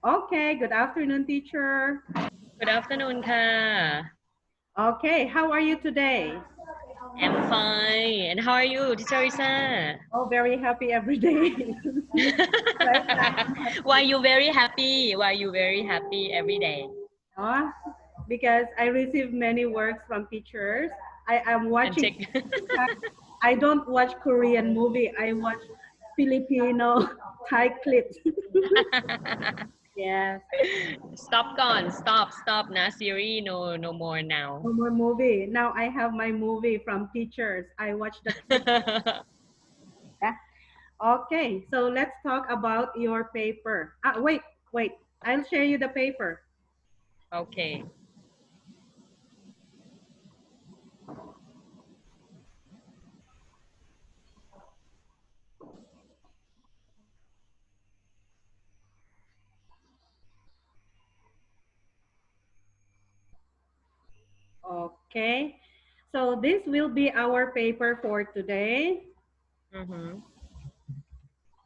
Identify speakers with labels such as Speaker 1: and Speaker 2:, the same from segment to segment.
Speaker 1: Okay, good afternoon, teacher.
Speaker 2: Good afternoon, ka.
Speaker 1: Okay, how are you today?
Speaker 2: I'm fine. And how are you, Teacher Rissa?
Speaker 1: Oh, very happy every day. Right now, I'm
Speaker 2: Why
Speaker 1: happy.
Speaker 2: you very happy? Why you very happy every day?
Speaker 1: uh, because I receive many works from teachers. I am
Speaker 2: And
Speaker 1: watching.
Speaker 2: check.
Speaker 1: In fact, I don't watch Korean movie. I watch Filipino Thai clips. Yes,
Speaker 2: Stop gone. Stop. Na series. No more now.
Speaker 1: no more movie. Now I have my movie from teachers. I watch the clip. Yeah. Okay, so let's talk about your paper. Wait. I'll share you the paper.
Speaker 2: Okay.
Speaker 1: Okay. So this will be our paper for today.
Speaker 2: Mm-hmm.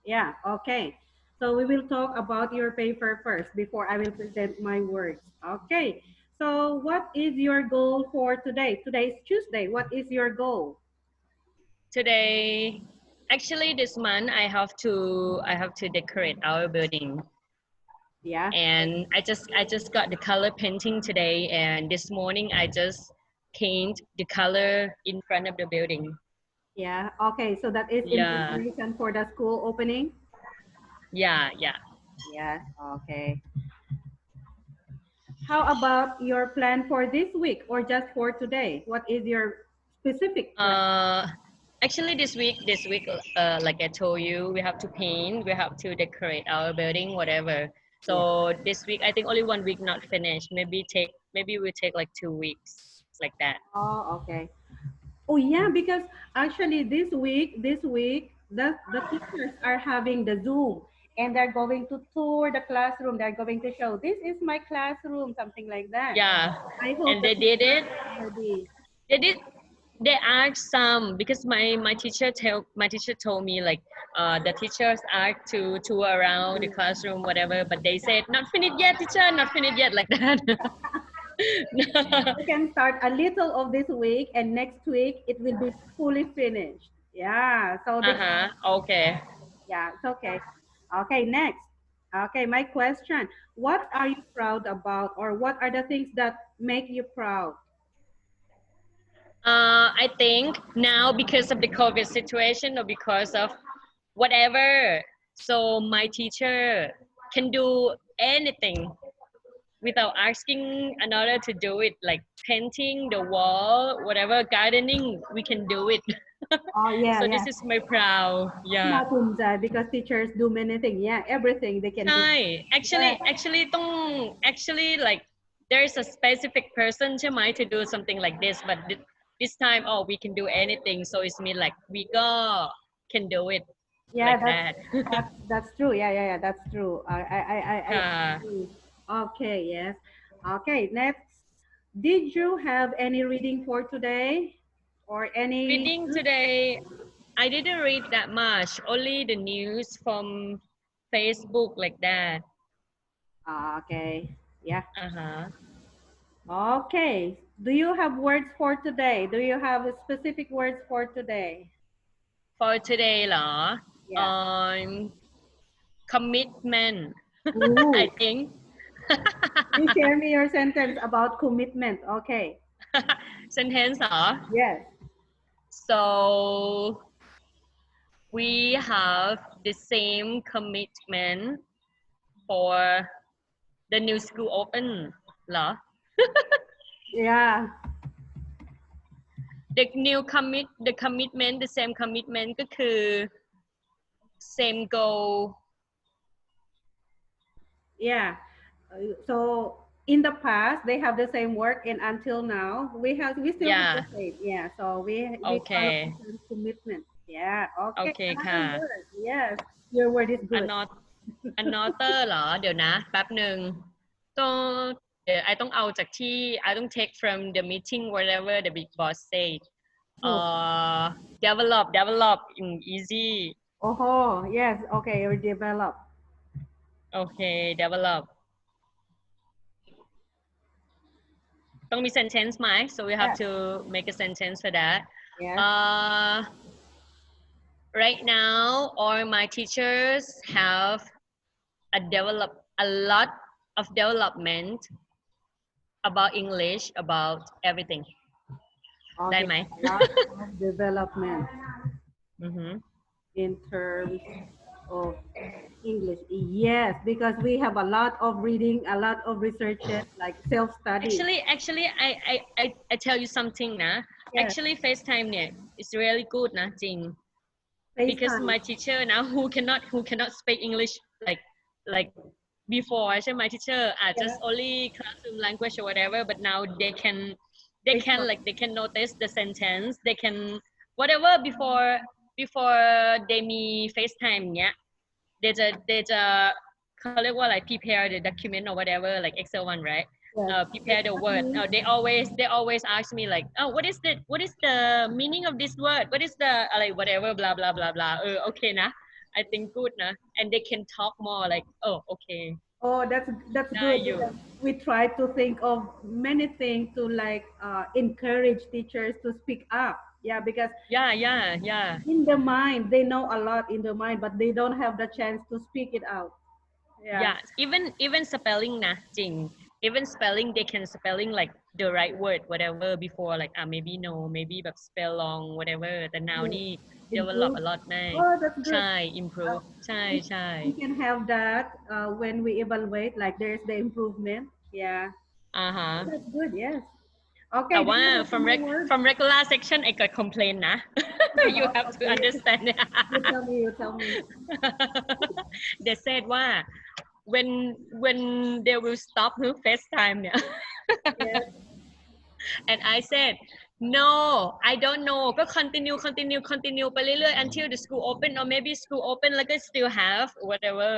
Speaker 1: Yeah, okay. So we will talk about your paper first before I will present my words. Okay. So what is your goal for today? Today is Tuesday. What is your goal?
Speaker 2: Today, actually, this month I have to decorate our building,
Speaker 1: Yeah.
Speaker 2: and I just got the color painting today, and this morning I just paint the color in front of the building.
Speaker 1: Yeah. Okay. So that is in
Speaker 2: Yeah,
Speaker 1: preparation for the school opening?
Speaker 2: yeah.
Speaker 1: Yes. Okay. How about your plan for this week or just for today? What is your specific plan?
Speaker 2: Uh, Actually, this week, like I told you, we have to paint, we have to decorate our building, whatever.
Speaker 1: Yeah.
Speaker 2: So this week, I think only 1 week not finished. Maybe we take like 2 weeks, like that.
Speaker 1: Oh, okay. Oh, yeah, because actually this week, the teachers are having the Zoom and they're going to tour the classroom. They're going to show this is my classroom, something like that.
Speaker 2: Yeah,
Speaker 1: I hope
Speaker 2: and
Speaker 1: the
Speaker 2: they did
Speaker 1: teachers
Speaker 2: it.
Speaker 1: are ready.
Speaker 2: They did. They asked some because my teacher told me like the teachers asked to tour around the classroom, whatever. But they said not finished yet, teacher, not finished yet, like that.
Speaker 1: We can start a little of this week and next week it will be fully finished. Yeah, so they
Speaker 2: Uh-huh. Okay.
Speaker 1: yeah, it's okay. Okay, next. Okay, my question. What are you proud about, or what are the things that make you proud?
Speaker 2: I think now because of the COVID situation or because of whatever, so my teacher can do anything without asking another to do it, like painting the wall, whatever, gardening, we can do it.
Speaker 1: Oh, yeah,
Speaker 2: So
Speaker 1: yeah.
Speaker 2: this is my proud. Yeah.
Speaker 1: Napunza, because teachers do many things. Yeah, everything they can
Speaker 2: ใช่
Speaker 1: do.
Speaker 2: actually
Speaker 1: Yes.
Speaker 2: actually ต้อง actually like there's a specific person ใช่ไหม to do something like this but this time oh we can do anything so it's mean like we ก็ can do it
Speaker 1: Yeah,
Speaker 2: like
Speaker 1: that's
Speaker 2: that.
Speaker 1: that's true. Yeah. That's true. I
Speaker 2: ค่ะ
Speaker 1: agree. Okay, yes. Okay, next. Did you have any reading for today, or any?
Speaker 2: reading today I didn't read that much only the news from Facebook like that.
Speaker 1: Okay. Yeah.
Speaker 2: Uh-huh.
Speaker 1: Okay. Do you have words for today? Do you have specific words for today?
Speaker 2: for today เหรอ
Speaker 1: Yeah.
Speaker 2: um commitment I
Speaker 1: Ooh.
Speaker 2: think.
Speaker 1: You share me your sentence about commitment. Okay.
Speaker 2: Sentence เหรอ
Speaker 1: Yes.
Speaker 2: so we have the same commitment for the new school open เหรอ
Speaker 1: Yeah.
Speaker 2: the commitment the same commitment ก็คือ same goal.
Speaker 1: Yeah. So in the past they have the same work, and until now we still have the
Speaker 2: yeah
Speaker 1: same. Yeah. So we follow the
Speaker 2: okay
Speaker 1: same commitment. Yeah. Okay.
Speaker 2: okay
Speaker 1: Another
Speaker 2: ค่ะ
Speaker 1: word. Yes. Your word is good.
Speaker 2: another เหรอเดี๋ยวนะแป๊บหนึ่งต้องเดี๋ยวไอต้องเอาจากที่ I ต้อง take from the meeting whatever the big boss said
Speaker 1: Oh.
Speaker 2: develop in easy.
Speaker 1: Oh. Yes. Okay. You develop.
Speaker 2: Okay develop ต้องมี sentence ไหม so we have
Speaker 1: Yes.
Speaker 2: to make a sentence for that
Speaker 1: Yes.
Speaker 2: uh right now all my teachers have a lot of development about English about everything ได้
Speaker 1: Okay.
Speaker 2: ไหม
Speaker 1: A lot of development
Speaker 2: อือหือ
Speaker 1: in terms of English. Yes, because we have a lot of reading, a lot of researches, like self-study.
Speaker 2: actually I tell you something นะ
Speaker 1: Yes.
Speaker 2: actually FaceTime เนี่ย is really good นะจริง because
Speaker 1: FaceTime.
Speaker 2: my teacher now who cannot speak English like before ใช่ไหม teacher just
Speaker 1: Yes.
Speaker 2: only classroom language or whatever but now
Speaker 1: FaceTime.
Speaker 2: they can notice the sentence they can whatever before they มี FaceTime เนี้ย they จะเขาเรียกว่าอะไร prepare the document or whatever like Excel one right
Speaker 1: Yes.
Speaker 2: prepare the word
Speaker 1: Exactly.
Speaker 2: they always ask me like oh what is the meaning of this word what is the like whatever blah blah blah blah okay นะ I think good นะ and they can talk more like oh okay
Speaker 1: Oh, that's
Speaker 2: ได้
Speaker 1: good
Speaker 2: อยู่
Speaker 1: because we try to think of many things to like encourage teachers to speak up. Yeah, because
Speaker 2: yeah
Speaker 1: in the mind they know a lot in the mind, but they don't have the chance to speak it out. Yeah.
Speaker 2: yeah even spelling นะจริง even spelling they can spelling like the right word whatever before like maybe no maybe แบบ spell long whatever แต่ now
Speaker 1: Yes.
Speaker 2: นี่ develop
Speaker 1: Improve.
Speaker 2: a lot มาก
Speaker 1: Oh, that's good.
Speaker 2: ใช่
Speaker 1: Uh,
Speaker 2: improve ใช่
Speaker 1: we,
Speaker 2: ใช่
Speaker 1: we can have that when we evaluate, like there's the improvement. Yeah.
Speaker 2: อ่าฮะ
Speaker 1: Oh, that's good. Yes. Okay.
Speaker 2: แต่
Speaker 1: Do
Speaker 2: ว่า
Speaker 1: you have some more words?
Speaker 2: from regular section ไอ้เกิด complain นะ you have to
Speaker 1: Okay.
Speaker 2: understand
Speaker 1: You tell me. You tell me.
Speaker 2: they said ว่า when when they will stop FaceTime เนี่ย
Speaker 1: Yes.
Speaker 2: and I said no I don't know ก็ continue ไปเรื่อยๆ until the school open or maybe school open แล้วก็ still have whatever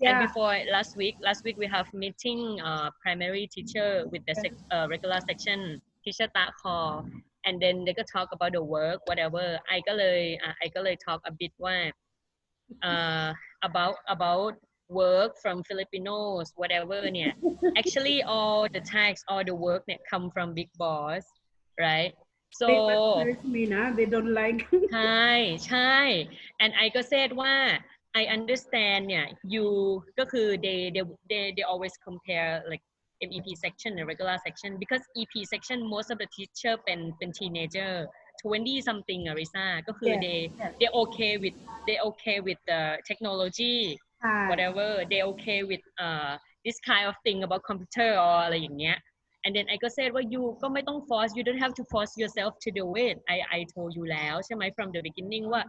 Speaker 2: and
Speaker 1: Yeah.
Speaker 2: before last week we have meeting primary teacher with the
Speaker 1: Yes.
Speaker 2: regular section teacher ตะ call and then theyก็ talk about the work whatever ไอก็เลย talk a bit ว่า about work from Filipinos whatever เนี่ย actually all the tax all the work เนี่ย come from big boss right so
Speaker 1: Big Bang hurts me, nah. They don't like.
Speaker 2: ใช่ใช่ and I ก็ said ว่า I understand เนี่ย you ก็คือ they always compare like MEP section and regular section because EP section most of the teacher เป็น teenager 20 something อะ Rissa ก็คือ
Speaker 1: Yes. Yes.
Speaker 2: they okay with the technology
Speaker 1: ใช่
Speaker 2: whatever they okay with this kind of thing about computer or อะไรอย่างเงี้ย and then I ก็ said ว่า you ก็ไม่ต้อง force you don't have to force yourself to do it I told you แล้วใช่ไหม from the beginning ว่า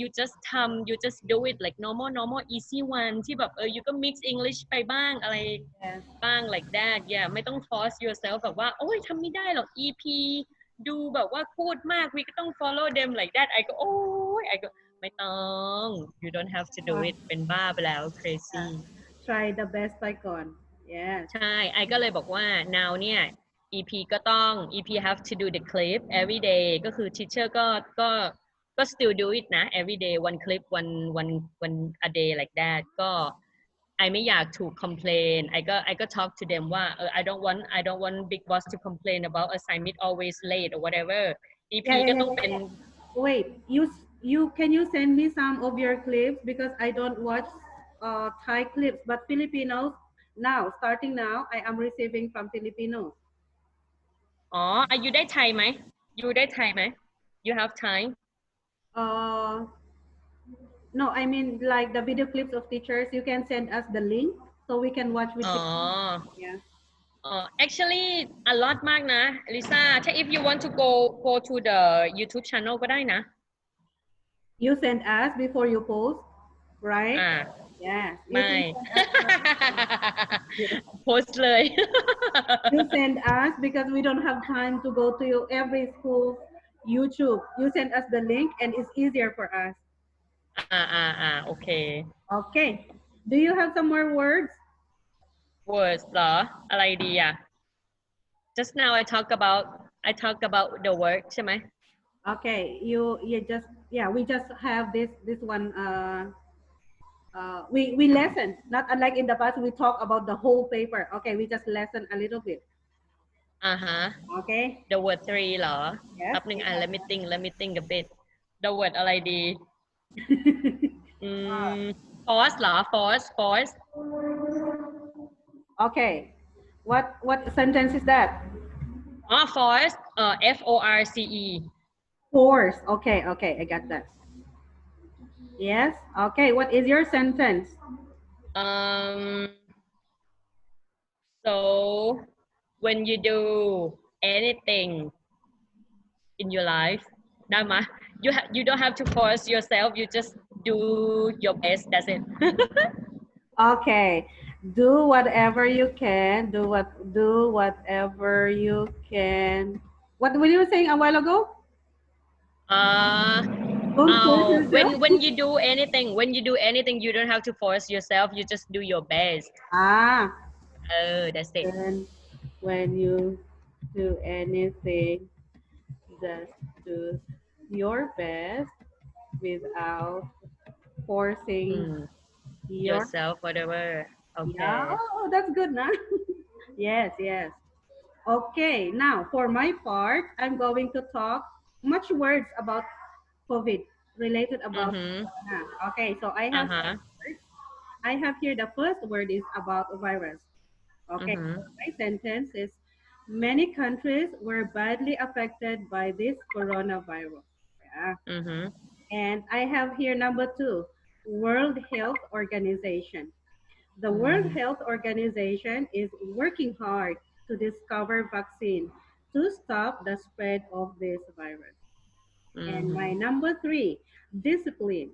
Speaker 2: you just ทำ you just do it like normal easy one ที่แบบyou ก็ mix English ไปบ้างอะไร
Speaker 1: Yes.
Speaker 2: บ้าง like that yeah ไม่ต้อง force yourself แบบว่าโอ้ยทำไม่ได้หรอก EP ดูแบบว่าพูดมาก we ก็ต้อง follow them like that I ก็โอ้ย I ก็ไม่ต้อง you don't have to do it เป็นบ้าไปแล้ว crazy
Speaker 1: Try the best ไปก่อน Yes.
Speaker 2: ใช่ไอก็เลยบอกว่า now เนี่ย EP ก็ต้อง EP have to do the clip every day ก็คือ teacher ก็ still do it นะ every day one clip one a day like that ก็ไอไม่อยากถูก complain ไอก็ talk to them ว่าI don't want big boss to complain about assignment always late or whatever EP
Speaker 1: Yeah, yeah,
Speaker 2: ก็
Speaker 1: yeah,
Speaker 2: ต้อง
Speaker 1: yeah,
Speaker 2: เป็น
Speaker 1: yeah. Wait, you can you send me some of your clips because I don't watch Thai clips, but Filipinos now starting now I am receiving from Filipinos.
Speaker 2: อ๋ออยู่ได้ไทยไหมอยู่ได้ไทยไหม you have Thai
Speaker 1: Uh, no, I mean like the video clips of teachers. You can send us the link so we can watch with
Speaker 2: อ๋อ
Speaker 1: you. Yeah.
Speaker 2: actually a lot มากนะ Lisa ถ้า if you want to go to the YouTube channel ก็ได้นะ
Speaker 1: You send us before you post, right?
Speaker 2: อ่า
Speaker 1: Yes. You
Speaker 2: ไม่
Speaker 1: can send us first.
Speaker 2: โพสต์เลย
Speaker 1: You send us because we don't have time to go to every school YouTube. You send us the link and it's easier for us.
Speaker 2: โอเค
Speaker 1: Okay. Do you have some more words?
Speaker 2: words เหรอ อะไรดีอ่ะ just now I talk about the work ใช่ไหม
Speaker 1: Okay. You just yeah, we just have this one we lesson, not unlike in the past we talk about the whole paper. Okay, we just lesson a little bit.
Speaker 2: อ่าฮะ
Speaker 1: Okay.
Speaker 2: the word three เหรอ
Speaker 1: Yes,
Speaker 2: แป๊บนึง
Speaker 1: we
Speaker 2: อ่ะ
Speaker 1: have
Speaker 2: let me think a bit the word อะไรดี
Speaker 1: that.
Speaker 2: อืม force เหรอ force
Speaker 1: Okay. What sentence is that?
Speaker 2: อ๋อ force F O R C E
Speaker 1: Force. Okay, okay, I got that. Yes. Okay, what is your sentence?
Speaker 2: um so when you do anything in your life ได้ไหม you don't have to force yourself you just do your best that's it
Speaker 1: Okay. Do whatever you can. Do whatever you can. What were you saying a while ago?
Speaker 2: uh
Speaker 1: Don't force yourself.
Speaker 2: when you do anything you don't have to force yourself you just do your best
Speaker 1: Ah,
Speaker 2: oh that's it
Speaker 1: then when you do anything, just do your best without forcing
Speaker 2: mm,
Speaker 1: your.
Speaker 2: yourself whatever
Speaker 1: Yeah,
Speaker 2: okay
Speaker 1: oh, that's good, nah? Yes, yes. Okay, now for my part, I'm going to talk much words about COVID related about
Speaker 2: mm-hmm
Speaker 1: corona. Okay, so I have
Speaker 2: uh-huh
Speaker 1: some words. I have here the first word is about virus. Okay,
Speaker 2: mm-hmm
Speaker 1: so my sentence is many countries were badly affected by this coronavirus. Yeah.
Speaker 2: mm-hmm
Speaker 1: And I have here number two, World Health Organization. The World
Speaker 2: mm-hmm
Speaker 1: Health Organization is working hard to discover vaccine to stop the spread of this virus. And my
Speaker 2: mm-hmm
Speaker 1: number three, discipline.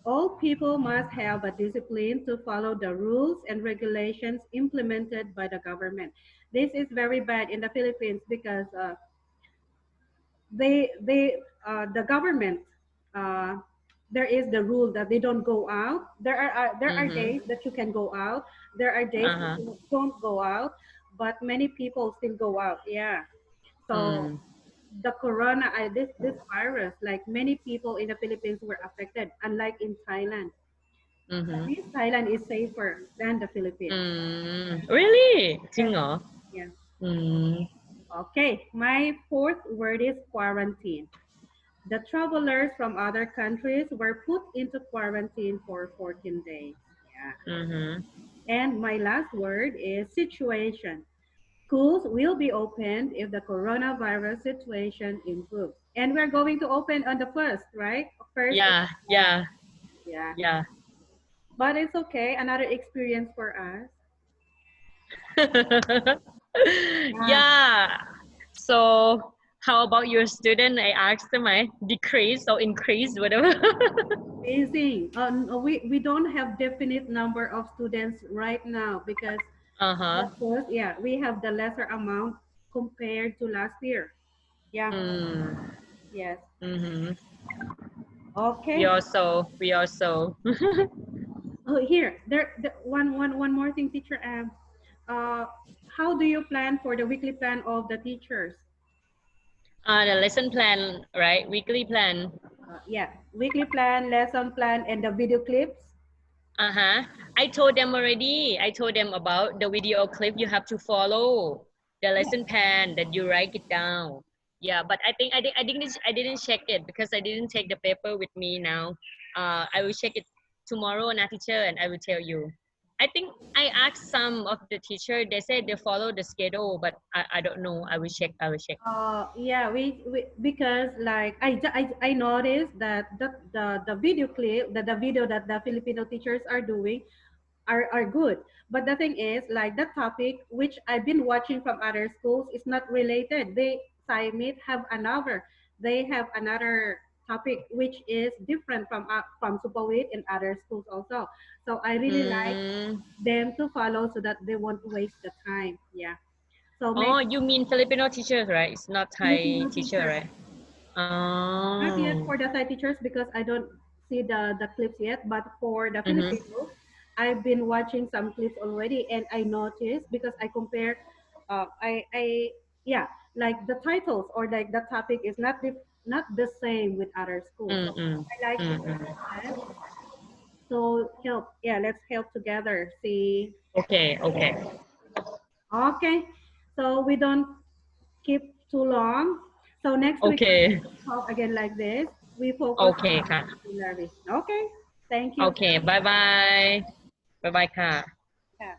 Speaker 1: All people must have a discipline to follow the rules and regulations implemented by the government. This is very bad in the Philippines because the government, uh, there is the rule that they don't go out. There are
Speaker 2: mm-hmm
Speaker 1: days that you can go out. There are days that
Speaker 2: uh-huh
Speaker 1: you don't go out, but many people still go out. Yeah. So
Speaker 2: mm,
Speaker 1: the corona, this virus, like many people in the Philippines were affected, unlike in Thailand. At
Speaker 2: mm-hmm
Speaker 1: least Thailand is safer than the Philippines.
Speaker 2: really จริง
Speaker 1: Yes.
Speaker 2: เหรอ
Speaker 1: Yeah.
Speaker 2: อืม
Speaker 1: Okay. My fourth word is quarantine. The travelers from other countries were put into quarantine for 14 days. Yeah.
Speaker 2: mm-hmm
Speaker 1: And my last word is situation. Schools will be opened if the coronavirus situation improves. And we're going to open on the first, right? First of
Speaker 2: yeah yeah
Speaker 1: yeah.
Speaker 2: yeah
Speaker 1: But it's okay. Another experience for us. Yeah.
Speaker 2: yeah so how about your student I asked them I decrease or increase whatever
Speaker 1: Amazing. No, we don't have definite number of students right now because
Speaker 2: uh-huh
Speaker 1: of course, yeah, we have the lesser amount compared to last year. Yeah.
Speaker 2: mm,
Speaker 1: Yes.
Speaker 2: mm-hmm.
Speaker 1: Okay.
Speaker 2: We also
Speaker 1: Oh, here, one more thing, teacher. How do you plan for the weekly plan of the teachers?
Speaker 2: the lesson plan right weekly plan
Speaker 1: Yeah, weekly plan, lesson plan, and the video clips.
Speaker 2: uh-huh I told them already I told them about the video clip you have to follow the
Speaker 1: Yeah.
Speaker 2: lesson plan that you write it down yeah but I think I didn't check it because I didn't take the paper with me now I will check it tomorrow na teacher and I will tell you I think I asked some of the teacher they said they follow the schedule but I don't know I will check
Speaker 1: Yeah, we because like I noticed that the video clip, the video that the Filipino teachers are doing are good. But the thing is, like the topic which I've been watching from other schools is not related. SAimit have another. They have another topic which is different from Supawit and other schools also. So I really like
Speaker 2: mm.
Speaker 1: them to follow so that they won't waste the time. Yeah. So
Speaker 2: Oh
Speaker 1: maybe
Speaker 2: you mean Filipino teachers right it's not Thai
Speaker 1: Filipino
Speaker 2: teacher
Speaker 1: teachers.
Speaker 2: right
Speaker 1: Not yet
Speaker 2: oh
Speaker 1: for the Thai teachers because I don't see the clips yet. But for the
Speaker 2: mm-hmm.
Speaker 1: Filipinos, I've been watching some clips already, and I noticed because I compare, I yeah, like the titles or like the topic is not the same with other schools. So
Speaker 2: Mm-mm.
Speaker 1: I like to
Speaker 2: Mm-mm.
Speaker 1: listen So help, yeah, let's help together. See,
Speaker 2: Okay, okay,
Speaker 1: okay. So we don't keep too long. So next week
Speaker 2: okay,
Speaker 1: we talk again like this. We focus
Speaker 2: โอเค
Speaker 1: on
Speaker 2: ค่ะ
Speaker 1: vocabulary. Okay. Thank
Speaker 2: โอ
Speaker 1: you.
Speaker 2: เคบายบายบายบายค่ะ
Speaker 1: ค่ะ